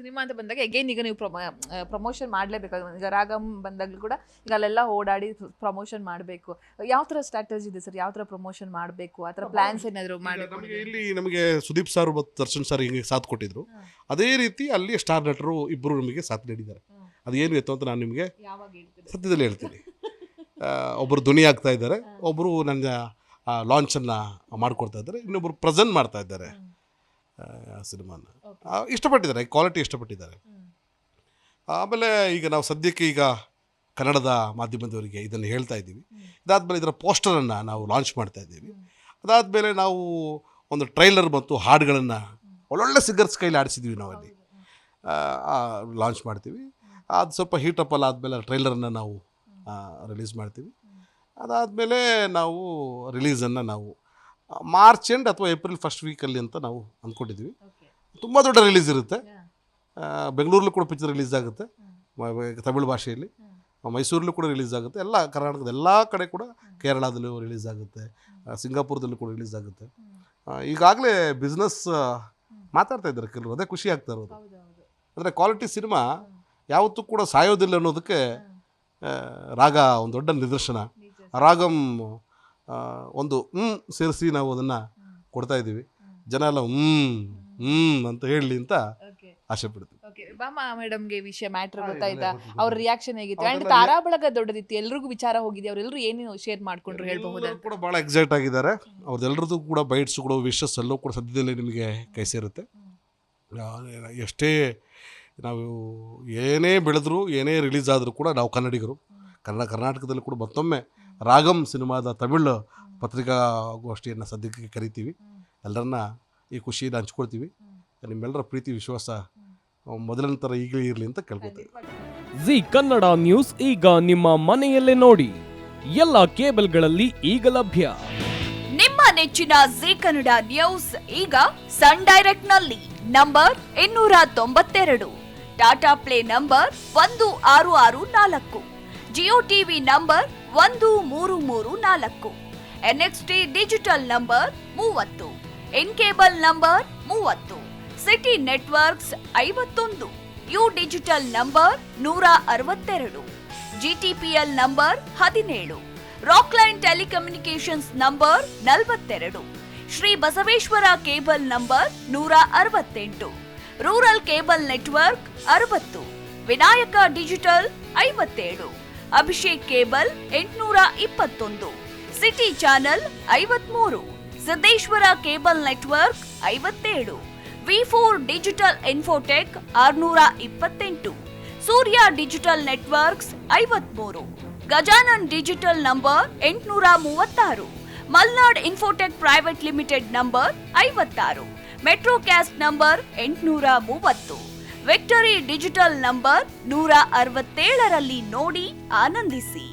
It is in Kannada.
ಸಿನಿಮಾ ಅಂತ ಬಂದಾಗ ಅಗೇನ್ ಈಗ ನೀವು ಪ್ರಮೋಷನ್ ಮಾಡಲೇಬೇಕಾಗ, ಈಗ ರಾಗಂ ಬಂದಾಗಲೂ ಕೂಡ ಈಗ ಅಲ್ಲೆಲ್ಲ ಓಡಾಡಿ ಪ್ರಮೋಷನ್ ಮಾಡಬೇಕು. ಯಾವ ಥರ ಸ್ಟ್ರಾಟಜಿ ಇದೆ ಸರ್? ಯಾವ ಥರ ಪ್ರಮೋಷನ್ ಮಾಡಬೇಕು, ಆ ಥರ ಪ್ಲಾನ್ಸ್ ಏನಾದರೂ ಮಾಡಿ? ಇಲ್ಲಿ ನಮಗೆ ಸುದೀಪ್ ಸರ್ ಮತ್ತು ದರ್ಶನ್ ಸರ್ ಹಿಂಗೆ ಸಾಥ್ ಕೊಟ್ಟಿದ್ರು. ಅದೇ ರೀತಿ ಅಲ್ಲಿ ಸ್ಟಾರ್ ನಟರು ಇಬ್ಬರು ನಮಗೆ ಸಾಥ್ ನೀಡಿದ್ದಾರೆ. ಅದೇನು ಇತ್ತು ಅಂತ ನಾನು ನಿಮಗೆ ಸದ್ಯದಲ್ಲಿ ಹೇಳ್ತೀನಿ. ಒಬ್ಬರು ಧ್ವನಿ ಆಗ್ತಾ ಇದ್ದಾರೆ, ಒಬ್ಬರು ನನ್ನ ಲಾಂಚನ್ನು ಮಾಡಿಕೊಡ್ತಾ ಇದ್ದಾರೆ, ಇನ್ನೊಬ್ಬರು ಪ್ರೆಸೆಂಟ್ ಮಾಡ್ತಾ ಇದ್ದಾರೆ ಸಿನಿಮಾನ. ಇಷ್ಟಪಟ್ಟಿದ್ದಾರೆ, ಕ್ವಾಲಿಟಿ ಇಷ್ಟಪಟ್ಟಿದ್ದಾರೆ. ಆಮೇಲೆ ಈಗ ನಾವು ಸದ್ಯಕ್ಕೆ ಈಗ ಕನ್ನಡದ ಮಾಧ್ಯಮದವರಿಗೆ ಇದನ್ನು ಹೇಳ್ತಾ ಇದ್ದೀವಿ. ಇದಾದಮೇಲೆ ಇದರ ಪೋಸ್ಟರನ್ನು ನಾವು ಲಾಂಚ್ ಮಾಡ್ತಾ ಇದ್ದೀವಿ. ಅದಾದಮೇಲೆ ನಾವು ಒಂದು ಟ್ರೈಲರ್ ಮತ್ತು ಹಾಡುಗಳನ್ನು ಒಳ್ಳೊಳ್ಳೆ ಸಿಂಗರ್ಸ್ ಕೈಲಿ ಆಡಿಸಿದ್ವಿ ನಾವಲ್ಲಿ, ಲಾಂಚ್ ಮಾಡ್ತೀವಿ. ಅದು ಸ್ವಲ್ಪ ಹೀಟಪ್ಪಲ್ಲ ಆದಮೇಲೆ ಟ್ರೈಲರನ್ನು ನಾವು ರಿಲೀಸ್ ಮಾಡ್ತೀವಿ. ಅದಾದಮೇಲೆ ನಾವು ರಿಲೀಸನ್ನು ನಾವು ಮಾರ್ಚ್ ಎಂಡ್ ಅಥವಾ ಏಪ್ರಿಲ್ ಫಸ್ಟ್ ವೀಕಲ್ಲಿ ಅಂತ ನಾವು ಅಂದ್ಕೊಂಡಿದ್ದೀವಿ. ತುಂಬ ದೊಡ್ಡ ರಿಲೀಸ್ ಇರುತ್ತೆ. ಬೆಂಗಳೂರಲ್ಲೂ ಕೂಡ ಪಿಕ್ಚರ್ ರಿಲೀಸ್ ಆಗುತ್ತೆ ತಮಿಳು ಭಾಷೆಯಲ್ಲಿ, ಮೈಸೂರಲ್ಲೂ ಕೂಡ ರಿಲೀಸ್ ಆಗುತ್ತೆ, ಎಲ್ಲ ಕರ್ನಾಟಕದ ಎಲ್ಲ ಕಡೆ ಕೂಡ, ಕೇರಳದಲ್ಲೂ ರಿಲೀಸ್ ಆಗುತ್ತೆ, ಸಿಂಗಾಪುರದಲ್ಲೂ ಕೂಡ ರಿಲೀಸ್ ಆಗುತ್ತೆ. ಈಗಾಗಲೇ ಬಿಸ್ನೆಸ್ ಮಾತಾಡ್ತಾ ಇದ್ದಾರೆ ಕೆಲವರು, ಅದೇ ಖುಷಿ ಆಗ್ತಾ ಇರೋದು. ಅಂದರೆ ಕ್ವಾಲಿಟಿ ಸಿನಿಮಾ ಯಾವತ್ತೂ ಕೂಡ ಸಾಯೋದಿಲ್ಲ ಅನ್ನೋದಕ್ಕೆ ರಾಗ ಒಂದು ದೊಡ್ಡ ನಿದರ್ಶನ. ರಾಗಂ ಒಂದು ಸೇರಿಸಿ ನಾವು ಅದನ್ನು ಕೊಡ್ತಾ ಇದ್ದೀವಿ. ಜನ ಎಲ್ಲ ಅಂತ ಹೇಳಲಿ ಅಂತ ಆಸೆ ಪಡ್ತೀವಿ. ಬಾಮಾ ಮೇಡಮ್ಗೆ ವಿಷಯ ಮ್ಯಾಟ್ರ್ ಗೊತ್ತಾಯ್ತಾ? ಅವ್ರ ರಿಯಾಕ್ಷನ್ ಹೇಗಿತ್ತು? ಅಂಡ್ ತಾರಾ ಬಳಗ ದೊಡ್ಡದಿತ್ತು, ಎಲ್ರಿಗೂ ವಿಚಾರ ಹೋಗಿದೆ, ಅವರೆಲ್ಲರೂ ಏನು ಶೇರ್ ಮಾಡ್ಕೊಂಡ್ರು ಹೇಳ್ಬಹುದು? ಕೂಡ ಭಾಳ ಎಕ್ಸೈಟ್ ಆಗಿದ್ದಾರೆ. ಅವ್ರದ್ದೆಲ್ಲರದ್ದು ಕೂಡ ಬೈಟ್ಸ್ ಕೂಡ ವಿಶಸ್ ಎಲ್ಲೂ ಕೂಡ ಸದ್ಯದಲ್ಲೇ ನಿಮಗೆ ಕೈ ಸೇರುತ್ತೆ. ಎಷ್ಟೇ ನಾವು ಏನೇ ಬೆಳೆದ್ರು, ಏನೇ ರಿಲೀಸ್ ಆದರೂ ಕೂಡ ನಾವು ಕನ್ನಡಿಗರು, ಕರ್ನಾಟಕದಲ್ಲಿ ಕೂಡ ಮತ್ತೊಮ್ಮೆ ರಾಗಂ ಸಿನಿಮಾದ ತಮಿಳು ಪತ್ರಿಕಾಗೋಷ್ಠಿಯನ್ನು ಸದ್ಯಕ್ಕೆ ಕರಿತೀವಿ. ಎಲ್ಲರನ್ನ ಈ ಖುಷಿಯನ್ನು ಹಂಚ್ಕೊಳ್ತೀವಿ. ನಿಮ್ಮೆಲ್ಲರ ಪ್ರೀತಿ ವಿಶ್ವಾಸ ಮೊದಲಿನ ಥರ ಈಗಲೇ ಇರಲಿ ಅಂತ ಕೇಳ್ಕೊತೀವಿ. ಜಿ ಕನ್ನಡ ನ್ಯೂಸ್ ಈಗ ನಿಮ್ಮ ಮನೆಯಲ್ಲೇ ನೋಡಿ, ಎಲ್ಲ ಕೇಬಲ್ಗಳಲ್ಲಿ ಈಗ ಲಭ್ಯ. ನಿಮ್ಮ ನೆಚ್ಚಿನ ಜಿ ಕನ್ನಡ ನ್ಯೂಸ್ ಈಗ ಸನ್ ಡೈರೆಕ್ಟ್ ನಲ್ಲಿ number 292, Tata play number 1664, Jio TV number 1334, NXT digital number 30, in cable number 30, city networks 51, U digital number 162, GTPL number 17, Rockline telecommunications number 42, Shri Basaveshwara cable number 168, rural cable network 60, Vinayaka digital 57, Abhishek cable 821, city channel 53, Siddeshwara cable network 57, V4 digital Infotech 628, Surya digital networks 53, Gajanan digital number 836, Malnad infotech private limited number 56, metrocast number 830, victory digital number 167ರಲ್ಲಿ ನೋಡಿ ಆನಂದಿಸಿ.